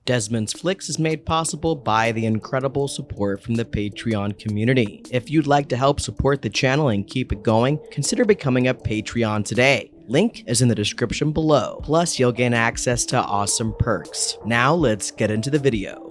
Desmond's Flicks is made possible by the incredible support from the Patreon community. If you'd like to help support the channel and keep it going, consider becoming a Patreon today. Link is in the description below. Plus, you'll gain access to awesome perks. Now, let's get into the video.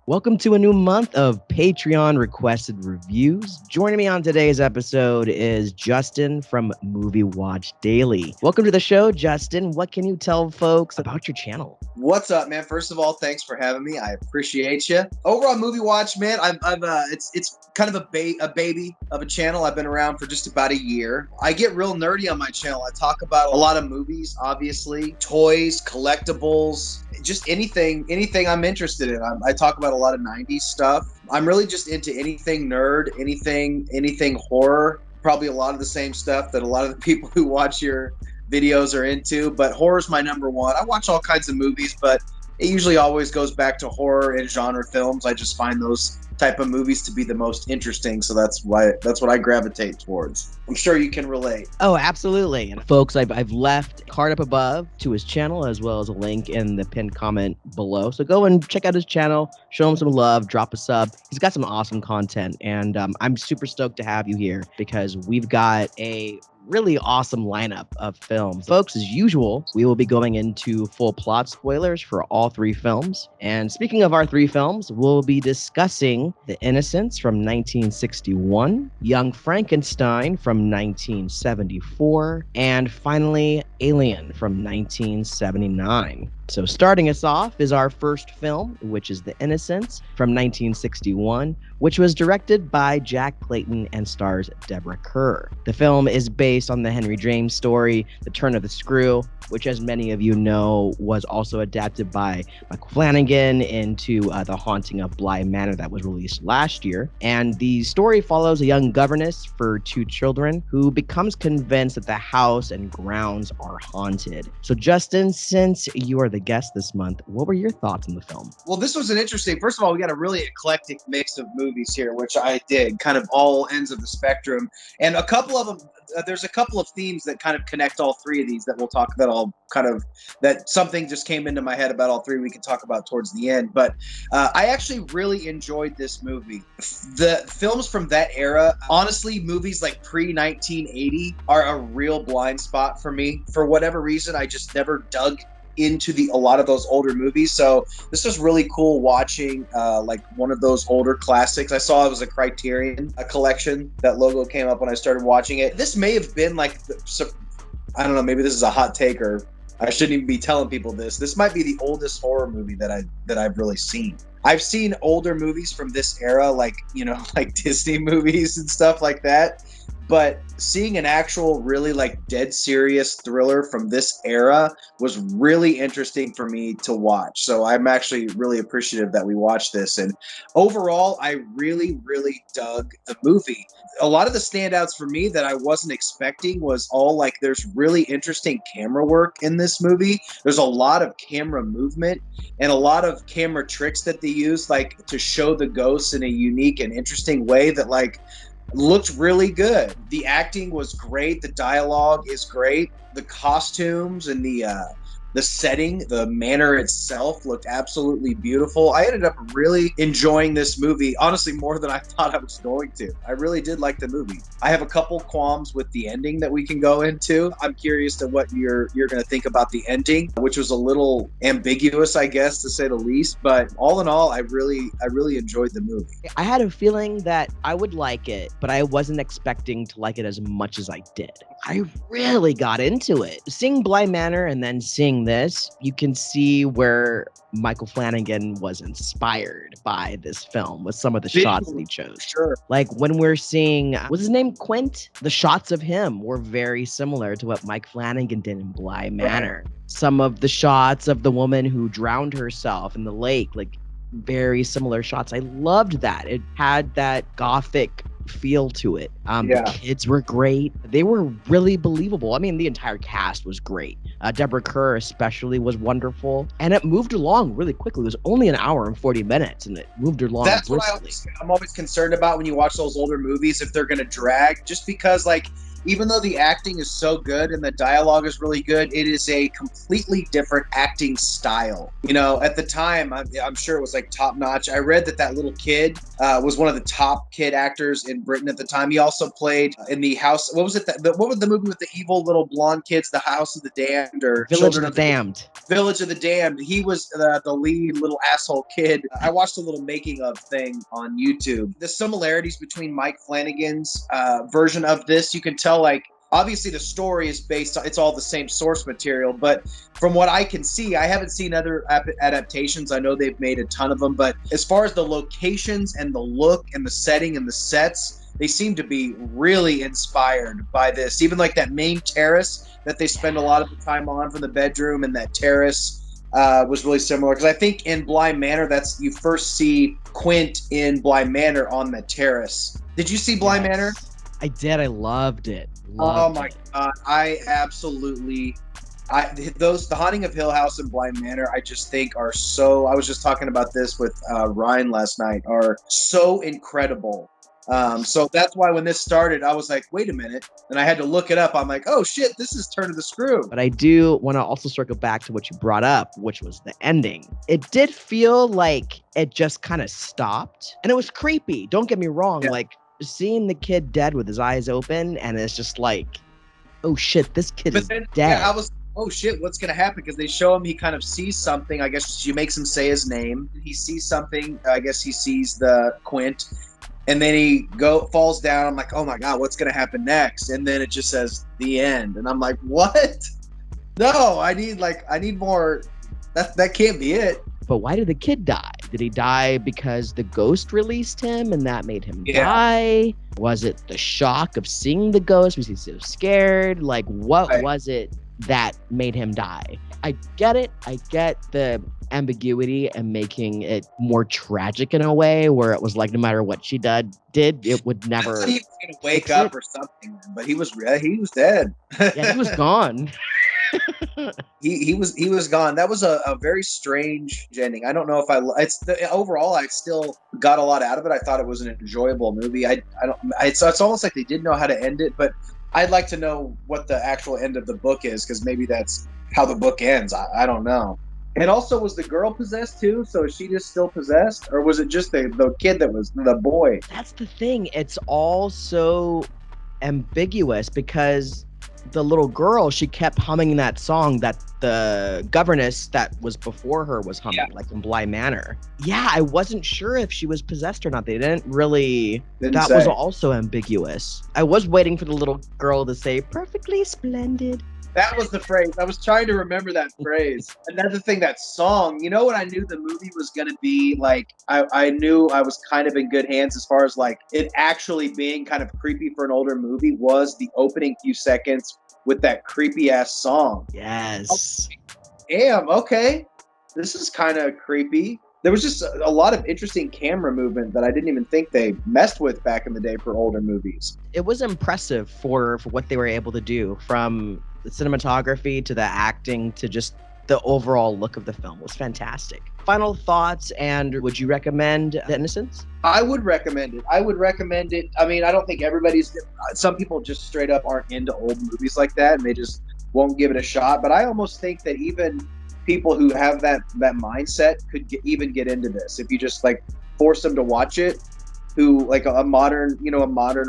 Welcome to a new month of Patreon requested reviews. Joining me on today's episode is Justin from Movie Watch Daily. Welcome to the show, Justin. What can you tell folks about your channel? What's up, man? First of all, thanks for having me. I appreciate you. Over on Movie Watch, man, it's kind of a baby of a channel. I've been around for just about a year. I get real nerdy on my channel. I talk about a lot of movies, obviously, toys, collectibles, just anything I'm interested in. I talk about a lot of 90s stuff. I'm really just into anything nerd, anything horror. Probably a lot of the same stuff that a lot of the people who watch your videos are into, but horror's my number one. I watch all kinds of movies, but it usually always goes back to horror and genre films. I just find those type of movies to be the most interesting, so that's what I gravitate towards. I'm sure you can relate. Oh, absolutely. And folks, I've left a card up above to his channel as well as a link in the pinned comment below. So go and check out his channel, show him some love, drop a sub. He's got some awesome content, and I'm super stoked to have you here because we've got a really awesome lineup of films. Folks, as usual, we will be going into full plot spoilers for all three films. And speaking of our three films, we'll be discussing The Innocents from 1961, Young Frankenstein from 1974, and finally Alien from 1979. So starting us off is our first film, which is The Innocents from 1961, which was directed by Jack Clayton and stars Deborah Kerr. The film is based on the Henry James story, The Turn of the Screw, which, as many of you know, was also adapted by Michael Flanagan into The Haunting of Bly Manor that was released last year. And the story follows a young governess for two children who becomes convinced that the house and grounds are haunted. So Justin, since you are the guest this month, what were your thoughts on the film? Well, this was an interesting, first of all, we got a really eclectic mix of movies here, which I dig, kind of all ends of the spectrum. And a couple of them, there's a couple of themes that kind of connect all three of these that we'll talk about that something just came into my head about all three we can talk about towards the end. But I actually really enjoyed this movie. The films from that era, honestly, movies like pre-1980 are a real blind spot for me. For whatever reason, I just never dug into a lot of those older movies, so this was really cool watching like one of those older classics. I saw it was a Criterion, a collection. That logo came up when I started watching it. This may have been like I don't know, maybe this is a hot take, or I shouldn't even be telling people this might be the oldest horror movie that I've really seen. I've seen older movies from this era, like, you know, like Disney movies and stuff like that. But seeing an actual really like dead serious thriller from this era was really interesting for me to watch. So I'm actually really appreciative that we watched this. And overall, I really, really dug the movie. A lot of the standouts for me that I wasn't expecting was all like, there's really interesting camera work in this movie. There's a lot of camera movement and a lot of camera tricks that they use, like to show the ghosts in a unique and interesting way that like looked really good. The acting was great. The dialogue is great. The costumes and the setting, the manor itself looked absolutely beautiful. I ended up really enjoying this movie, honestly, more than I thought I was going to. I really did like the movie. I have a couple qualms with the ending that we can go into. I'm curious to what you're going to think about the ending, which was a little ambiguous, I guess, to say the least. But all in all, I really enjoyed the movie. I had a feeling that I would like it, but I wasn't expecting to like it as much as I did. I really got into it. Seeing Bly Manor and then seeing this, you can see where Michael Flanagan was inspired by this film with some of the shots that he chose. Sure. Like when we're seeing, was his name Quint? The shots of him were very similar to what Mike Flanagan did in Bly Manor. Some of the shots of the woman who drowned herself in the lake, like very similar shots. I loved that. It had that gothic feel to it. The kids were great. They were really believable. I mean, the entire cast was great. Deborah Kerr especially was wonderful, and it moved along really quickly. It was only an hour and 40 minutes, and it moved along. That's what I'm always concerned about when you watch those older movies, if they're going to drag, just because like even though the acting is so good and the dialogue is really good, it is a completely different acting style. You know, at the time, I'm sure it was like top notch. I read that little kid was one of the top kid actors in Britain at the time. He also played in the house. What was it? What was the movie with the evil little blonde kids? The House of the Damned or Village of the Damned. Village of the Damned. He was the lead little asshole kid. I watched a little making of thing on YouTube. The similarities between Mike Flanagan's version of this, you can tell, like, obviously the story is based on, it's all the same source material, but from what I can see, I haven't seen other adaptations. I know they've made a ton of them, but as far as the locations and the look and the setting and the sets, they seem to be really inspired by this. Even like that main terrace that they spend a lot of the time on from the bedroom, and that terrace was really similar. Because I think in Bly Manor, that's, you first see Quint in Bly Manor on the terrace. Did you see Bly Manor? I did. I loved it. God, I absolutely. The Haunting of Hill House and Bly Manor, I just think are so. I was just talking about this with Ryan last night. Are so incredible. So that's why when this started, I was like, wait a minute. And I had to look it up. I'm like, oh shit, this is Turn of the Screw. But I do want to also circle back to what you brought up, which was the ending. It did feel like it just kind of stopped. And it was creepy. Don't get me wrong. Yeah. Like, seeing the kid dead with his eyes open, and it's just like, oh shit, this kid is dead. Yeah, I was, oh shit, what's gonna happen? Because they show him, he kind of sees something. I guess she makes him say his name. He sees something. I guess he sees the Quint, and then he falls down. I'm like, oh my god, what's gonna happen next? And then it just says the end, and I'm like, what? No, I need more. That can't be it. But why did the kid die? Did he die because the ghost released him and that made him die? Was it the shock of seeing the ghost? Was he so scared? Like, what was it that made him die? I get it. I get the ambiguity and making it more tragic in a way where it was like, no matter what she did, it would never. I thought he was gonna wake up or something, but he was dead. Yeah, he was gone. he was gone. That was a very strange ending. I don't know if overall I still got a lot out of it. I thought it was an enjoyable movie. It's almost like they didn't know how to end it, but I'd like to know what the actual end of the book is, because maybe that's how the book ends. I don't know. And also, was the girl possessed too? So is she just still possessed, or was it just the kid that was the boy? That's the thing. It's all so ambiguous, because the little girl, she kept humming that song that the governess that was before her was humming, like in Bly Manor. Yeah, I wasn't sure if she was possessed or not. They didn't really. That was also ambiguous. I was waiting for the little girl to say, "Perfectly splendid." That was the phrase. I was trying to remember that phrase. Another thing, that song, you know what I knew the movie was going to be like? I knew I was kind of in good hands as far as like it actually being kind of creepy for an older movie, was the opening few seconds with that creepy ass song. Yes. Damn, okay. This is kind of creepy. There was just a lot of interesting camera movement that I didn't even think they messed with back in the day for older movies. It was impressive for what they were able to do, from the cinematography to the acting to just the overall look of the film was fantastic. Final thoughts, and would you recommend The Innocents? I would recommend it. I mean, I don't think some people just straight up aren't into old movies like that, and they just won't give it a shot. But I almost think that even people who have that mindset could even get into this if you just like force them to watch it. Who like a modern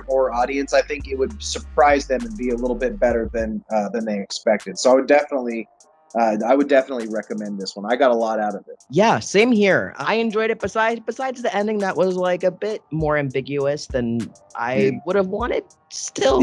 horror audience, I think it would surprise them and be a little bit better than they expected. So I would definitely recommend this one. I got a lot out of it. Yeah, same here. I enjoyed it. Besides the ending that was like a bit more ambiguous than I would have wanted. Still,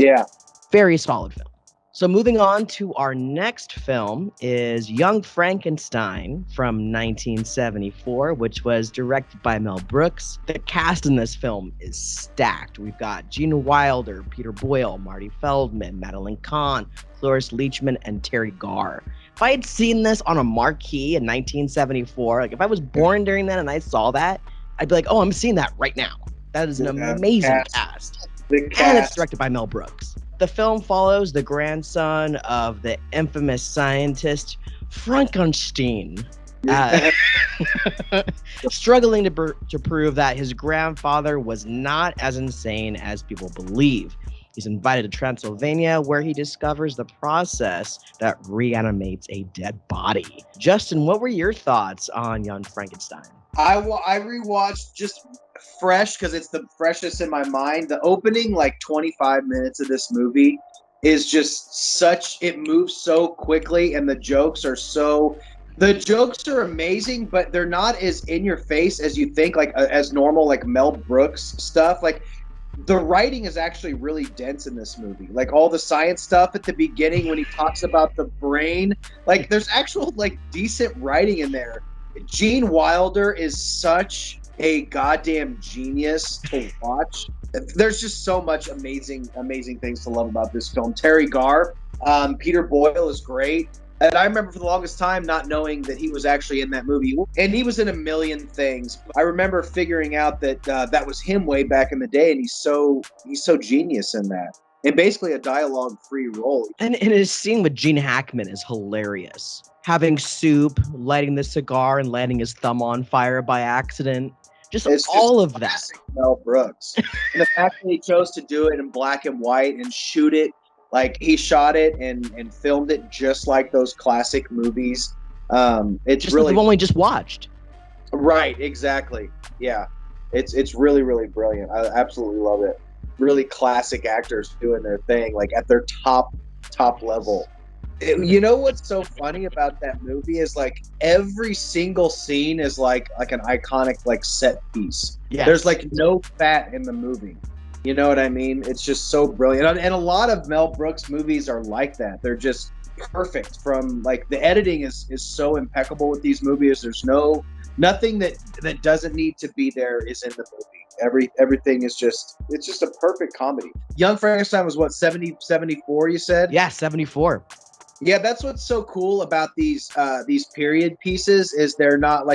very solid film. So moving on to our next film is Young Frankenstein from 1974, which was directed by Mel Brooks. The cast in this film is stacked. We've got Gene Wilder, Peter Boyle, Marty Feldman, Madeline Kahn, Cloris Leachman, and Terry Garr. If I had seen this on a marquee in 1974, like if I was born during that and I saw that, I'd be like, oh, I'm seeing that right now. That is an amazing cast. And it's directed by Mel Brooks. The film follows the grandson of the infamous scientist Frankenstein, struggling to prove that his grandfather was not as insane as people believe. He's invited to Transylvania, where he discovers the process that reanimates a dead body. Justin, what were your thoughts on Young Frankenstein? I rewatched just fresh because it's the freshest in my mind. The opening 25 minutes of this movie is just it moves so quickly, and the jokes are amazing, but they're not as in your face as you think, as normal Mel Brooks stuff. The writing is actually really dense in this movie. All the science stuff at the beginning when he talks about the brain, there's actual decent writing in there. Gene Wilder is such a goddamn genius to watch. There's just so much amazing things to love about this film. Terry Garr, Peter Boyle is great. And I remember for the longest time not knowing that he was actually in that movie. And he was in a million things. I remember figuring out that that was him way back in the day, and he's so genius in that. And basically a dialogue-free role. And his scene with Gene Hackman is hilarious. Having soup, lighting the cigar, and landing his thumb on fire by accident. Just all of that. Mel Brooks. And the fact that he chose to do it in black and white and shoot it, he shot it and filmed it just like those classic movies. It's just really the one we just watched. Right, exactly. Yeah. It's really, really brilliant. I absolutely love it. Really classic actors doing their thing, at their top level. You know what's so funny about that movie is every single scene is like an iconic set piece. Yes. There's no fat in the movie. You know what I mean? It's just so brilliant. And a lot of Mel Brooks movies are like that. They're just perfect. From the editing is so impeccable with these movies. There's nothing that doesn't need to be there is in the movie. Everything is it's just a perfect comedy. Young Frankenstein was what, 74 you said? Yeah, 74. Yeah, that's what's so cool about these period pieces is they're not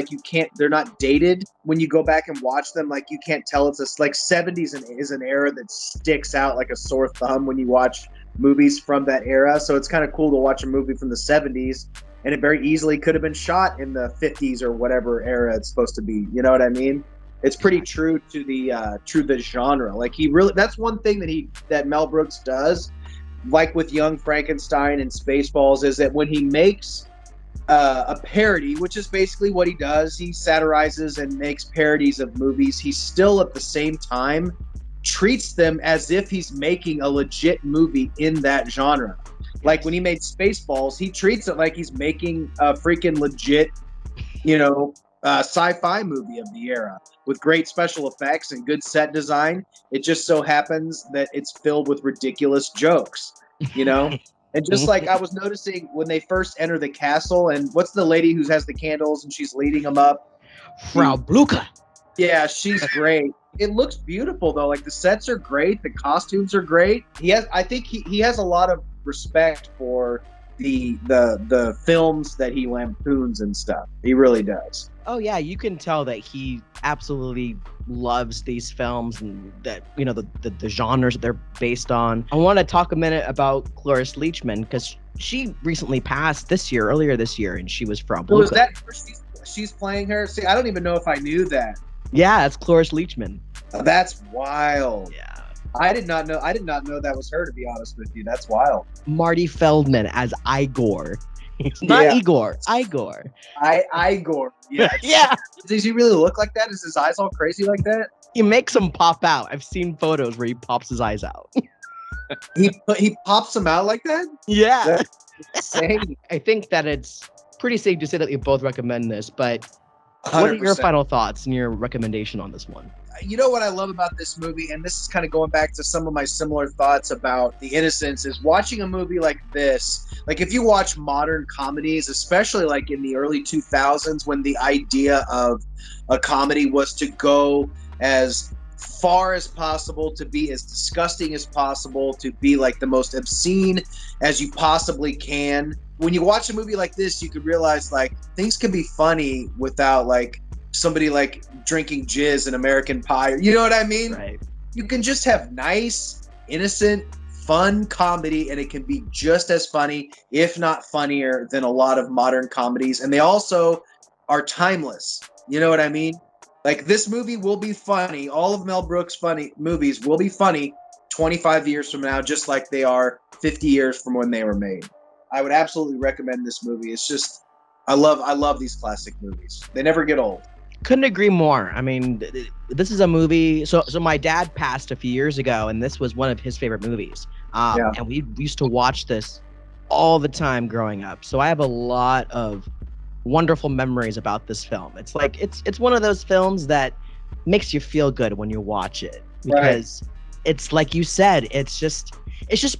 they're not dated. When you go back and watch them, you can't tell it's 70s is an era that sticks out like a sore thumb when you watch movies from that era. So it's kind of cool to watch a movie from the 70s, and it very easily could have been shot in the 50s or whatever era it's supposed to be. You know what I mean? It's pretty true to the genre. That's one thing that Mel Brooks does. With Young Frankenstein and Spaceballs, is that when he makes a parody, which is basically what he does, he satirizes and makes parodies of movies, he still at the same time treats them as if he's making a legit movie in that genre. When he made Spaceballs, he treats it like he's making a freaking legit, sci-fi movie of the era with great special effects and good set design. It just so happens that it's filled with ridiculous jokes, and just I was noticing when they first enter the castle, and what's the lady who has the candles and she's leading them up? Frau Blucher. Yeah, she's great. It looks beautiful though. The sets are great. The costumes are great. I think he has a lot of respect for the films that he lampoons and stuff. He really does. Oh yeah, you can tell that he absolutely loves these films and that the genres that they're based on. I want to talk a minute about Cloris Leachman because she recently passed earlier this year, and she was Frau Blucher. Was that she's playing her? See, I don't even know if I knew that. Yeah, it's Cloris Leachman. That's wild. Yeah. I did not know that was her, to be honest with you. That's wild. Marty Feldman as Igor. Not Igor. Igor. Igor. Yeah. Yeah. Does he really look like that? Is his eyes all crazy like that? He makes them pop out. I've seen photos where he pops his eyes out. he pops them out like that? Yeah. That's insane. I think that it's pretty safe to say that we both recommend this, but 100%. What are your final thoughts and your recommendation on this one? You know what I love about this movie, and this is kind of going back to some of my similar thoughts about The Innocents, is watching a movie like this. If you watch modern comedies, especially in the early 2000s, when the idea of a comedy was to go as far as possible, to be as disgusting as possible, to be the most obscene as you possibly can. When you watch a movie like this, you could realize things can be funny without somebody drinking jizz in American Pie. You know what I mean? Right. You can just have nice, innocent, fun comedy, and it can be just as funny, if not funnier, than a lot of modern comedies. And they also are timeless. You know what I mean? This movie will be funny. All of Mel Brooks' funny movies will be funny 25 years from now, just like they are 50 years from when they were made. I would absolutely recommend this movie. It's just, I love these classic movies. They never get old. Couldn't agree more. I mean, this is a movie. So my dad passed a few years ago, and this was one of his favorite movies. And we used to watch this all the time growing up. So I have a lot of wonderful memories about this film. It's like it's one of those films that makes you feel good when you watch it, because it's like you said, it's just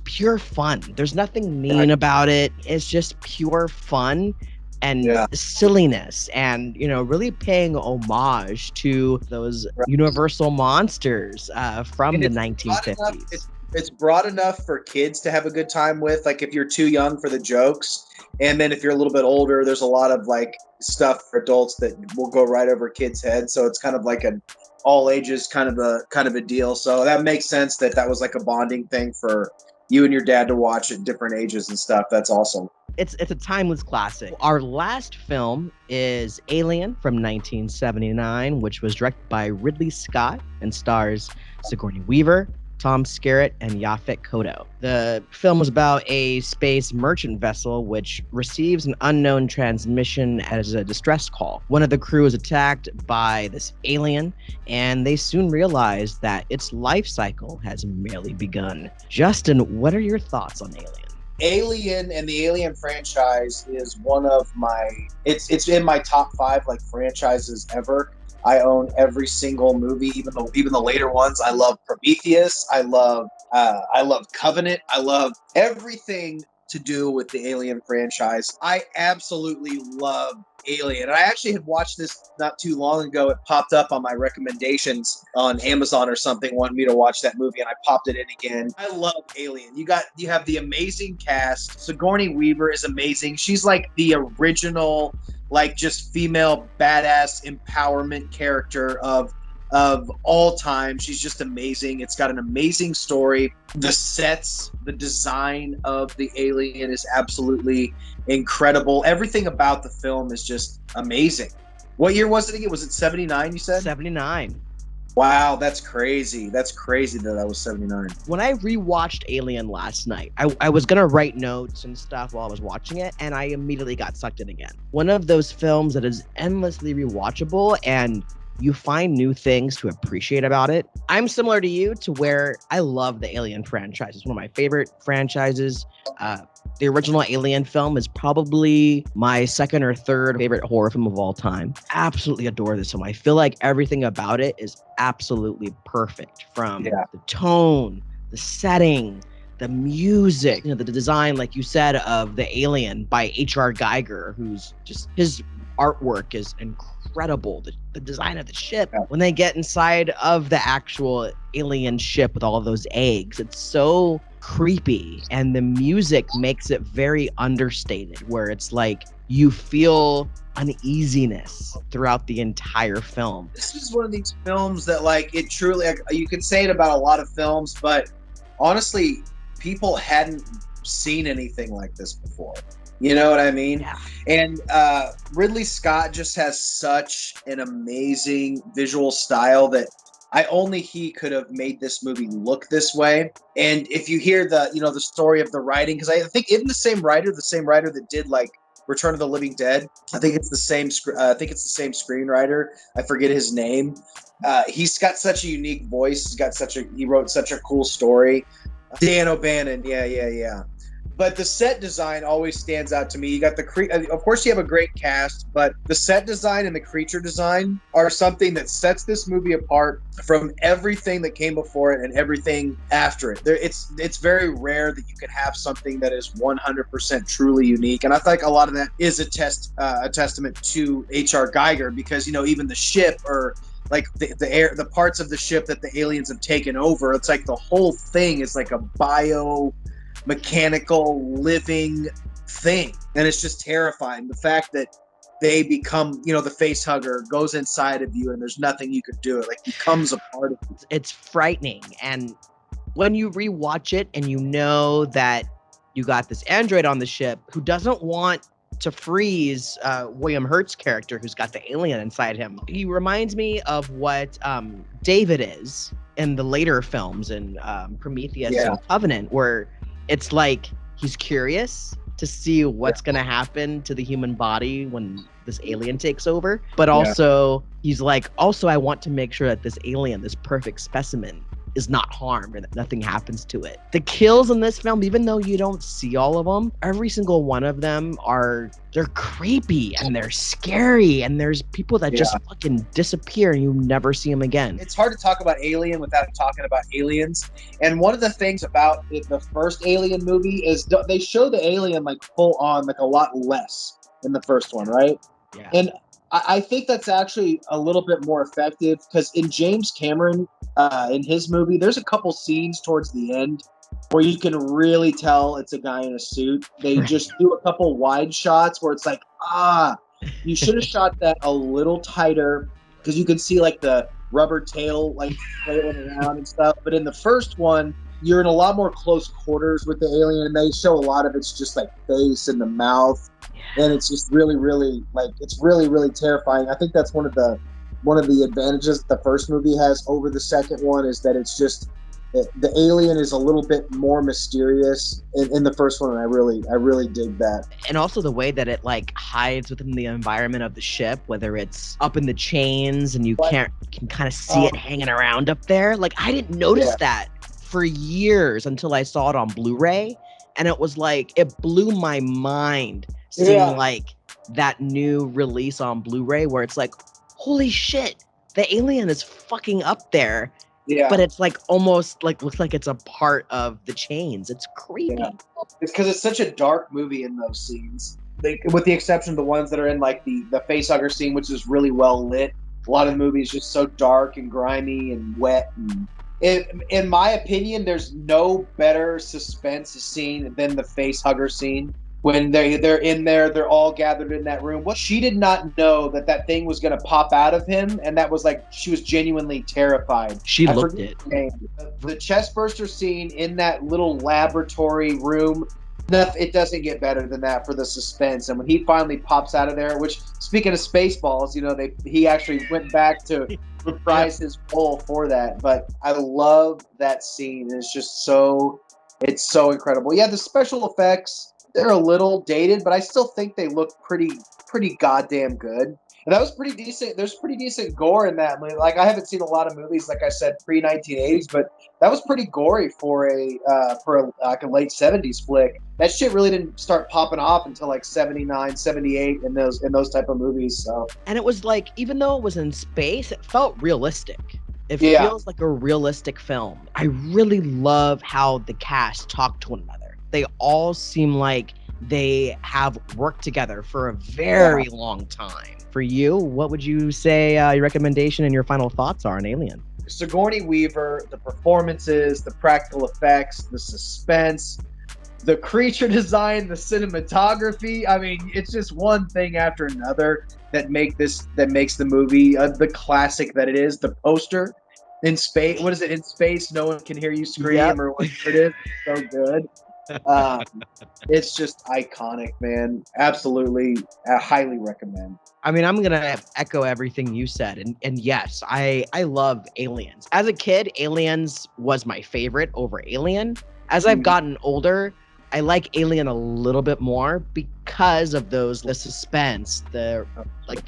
pure fun. There's nothing mean about it. It's just pure fun and silliness, and really paying homage to those universal monsters from the 1950s. It's broad enough for kids to have a good time with, like if you're too young for the jokes, and then if you're a little bit older, there's a lot of like stuff for adults that will go right over kids' heads. So it's kind of like an all ages kind of a deal. So that makes sense that was like a bonding thing for you and your dad to watch at different ages and stuff. That's awesome. It's a timeless classic. Our last film is Alien from 1979, which was directed by Ridley Scott and stars Sigourney Weaver, Tom Skerritt, and Yaphet Kotto. The film was about a space merchant vessel which receives an unknown transmission as a distress call. One of the crew is attacked by this alien, and they soon realize that its life cycle has merely begun. Justin, what are your thoughts on Alien? Alien and the Alien franchise is one of it's in my top 5 like franchises ever. I own every single movie, even the later ones. I love Prometheus. I love Covenant. I love everything to do with the Alien franchise. I absolutely love Alien. And I actually had watched this not too long ago. It popped up on my recommendations on Amazon or something, wanted me to watch that movie, and I popped it in again. I love Alien. You have the amazing cast. Sigourney Weaver is amazing. She's like the original, like just female badass empowerment character of all time. She's just amazing. It's got an amazing story. The sets, the design of the alien is absolutely incredible. Everything about the film is just amazing. What year was it again? Was it 79, you said? 79. Wow, that's crazy. That's crazy that was 79. When I rewatched Alien last night, I was going to write notes and stuff while I was watching it, and I immediately got sucked in again. One of those films that is endlessly rewatchable, and you find new things to appreciate about it. I'm similar to you, to where I love the Alien franchise. It's one of my favorite franchises. The original Alien film is probably my second or third favorite horror film of all time. Absolutely adore this film. I feel like everything about it is absolutely perfect, from the tone, the setting, the music, the design, like you said, of the alien by H.R. Geiger, who's just, his artwork is incredible. The design of the ship, when they get inside of the actual alien ship with all of those eggs, it's so creepy, and the music makes it very understated, where it's like you feel uneasiness throughout the entire film. This is one of these films that, like, it truly, like, you can say it about a lot of films, but honestly, people hadn't seen anything like this before. You know what I mean? Yeah. And Ridley Scott just has such an amazing visual style that only he could have made this movie look this way. And if you hear the story of the writing, because I think even the same writer that did like Return of the Living Dead, I think it's the same screenwriter. I forget his name. He's got such a unique voice. He wrote such a cool story. Dan O'Bannon. Yeah. But the set design always stands out to me. You got of course you have a great cast, but the set design and the creature design are something that sets this movie apart from everything that came before it and everything after it. It's very rare that you can have something that is 100% truly unique, and I think a lot of that is a testament to H.R. Geiger, because even the ship, or like the parts of the ship that the aliens have taken over, it's like the whole thing is like a mechanical living thing, and it's just terrifying. The fact that they become, the face hugger goes inside of you and there's nothing you could do. It like becomes a part of you. It's frightening. And when you rewatch it and you know that you got this android on the ship who doesn't want to freeze William Hurt's character, who's got the alien inside him. He reminds me of what David is in the later films in Prometheus and Covenant, where it's like he's curious to see what's going to happen to the human body when this alien takes over. But also, he's like, also, I want to make sure that this alien, this perfect specimen, is not harmed and that nothing happens to it. The kills in this film, even though you don't see all of them, every single one of them they're creepy and they're scary, and there's people that just fucking disappear and you never see them again. It's hard to talk about Alien without talking about aliens. And one of the things about the first Alien movie is they show the alien like full on, like a lot less in the first one, right? Yeah. And I think that's actually a little bit more effective because in James Cameron, in his movie, there's a couple scenes towards the end where you can really tell it's a guy in a suit. They just do a couple wide shots where it's like, you should have shot that a little tighter because you can see like the rubber tail like flailing around and stuff. But in the first one, you're in a lot more close quarters with the alien, and they show a lot of it's just like face and the mouth. And it's just really, really it's really, really terrifying. I think that's one of the advantages the first movie has over the second one is that it's just the alien is a little bit more mysterious in the first one, and I really dig that. And also the way that it like hides within the environment of the ship, whether it's up in the chains and you can kind of see it hanging around up there. Like I didn't notice that for years until I saw it on Blu-ray, and it was like it blew my mind seeing like that new release on Blu-ray where it's like, holy shit, the alien is fucking up there. Yeah. But it's like almost like looks like it's a part of the chains. It's creepy. Yeah. It's because it's such a dark movie in those scenes. With the exception of the ones that are in like the facehugger scene, which is really well lit. A lot of the movie is just so dark and grimy and wet. And in my opinion, there's no better suspense scene than the facehugger scene. When they're in there, they're all gathered in that room. What she did not know that thing was going to pop out of him, and that was like she was genuinely terrified. She looked it. The chest burster scene in that little laboratory room, it doesn't get better than that for the suspense. And when he finally pops out of there, which speaking of Spaceballs, he actually went back to reprise his role for that. But I love that scene. It's so incredible. Yeah, the special effects, they're a little dated, but I still think they look pretty goddamn good. And that was pretty decent. There's pretty decent gore in that movie. Like I haven't seen a lot of movies, like I said, pre-1980s, but that was pretty gory for a late 70s flick. That shit really didn't start popping off until like 79, 78 in those type of movies. So. And it was like, even though it was in space, it felt realistic. It feels like a realistic film. I really love how the cast talk to one another. They all seem like they have worked together for a very long time. For you, what would you say your recommendation and your final thoughts are on Alien? Sigourney Weaver, the performances, the practical effects, the suspense, the creature design, the cinematography. I mean, it's just one thing after another that makes the movie the classic that it is. The poster in space. What is it? In space, no one can hear you scream or whatever it is. It's so good. It's just iconic, man. Absolutely, I highly recommend. I mean, I'm gonna echo everything you said, and yes, I love Aliens. As a kid, Aliens was my favorite over Alien. As I've gotten older, I like Alien a little bit more because of the suspense, the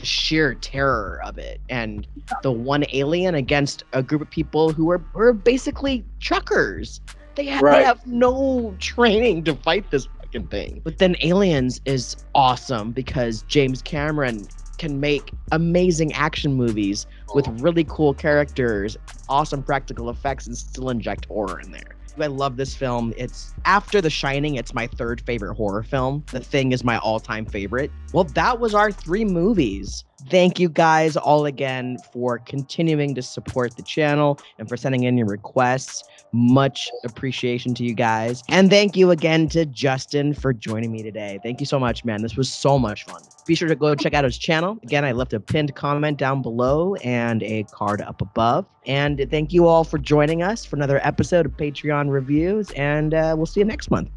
sheer terror of it, and the one alien against a group of people who were basically truckers. They have no training to fight this fucking thing. But then Aliens is awesome because James Cameron can make amazing action movies with really cool characters, awesome practical effects, and still inject horror in there. I love this film. It's after The Shining, it's my third favorite horror film. The Thing is my all-time favorite. Well, that was our 3 movies. Thank you guys all again for continuing to support the channel and for sending in your requests. Much appreciation to you guys. And thank you again to Justin for joining me today. Thank you so much, man. This was so much fun. Be sure to go check out his channel. Again, I left a pinned comment down below and a card up above. And thank you all for joining us for another episode of Patreon Reviews. And we'll see you next month.